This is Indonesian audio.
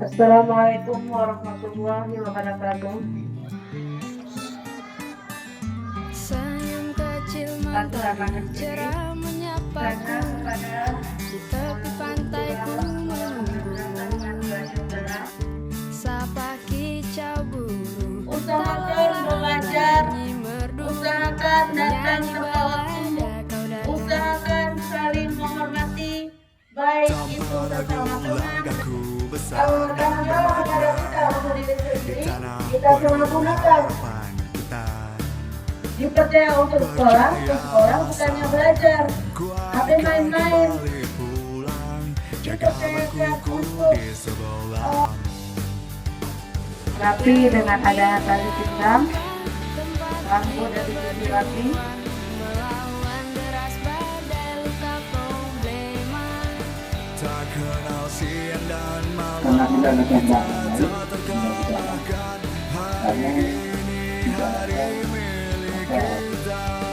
Assalamualaikum warahmatullahi wabarakatuh. Senyum kecil Satu anak matahari cerah menyapaku kepada di tepi pantai ku menunggu. Sapa kicau burung, Usahakan belajar, nyanyi merdu, usahakan datang nyanyi tepat waktu, balada kau dan usahakan saling menghormati, baik itu sesama teman. Kalau kadang-kadang kepada kita untuk diri sendiri, kita selalu gunakan. Dipercaya untuk sekolah bukannya belajar, tapi main-main. Dipercayakan untuk tapi dengan adanya tali pinggang, lampu dari sisi lagi, melawan deras badai luka problema. Tak kenal siang dan malam, karena kita ada kembangan tak terkalahkan. Hari ini hari milik kita.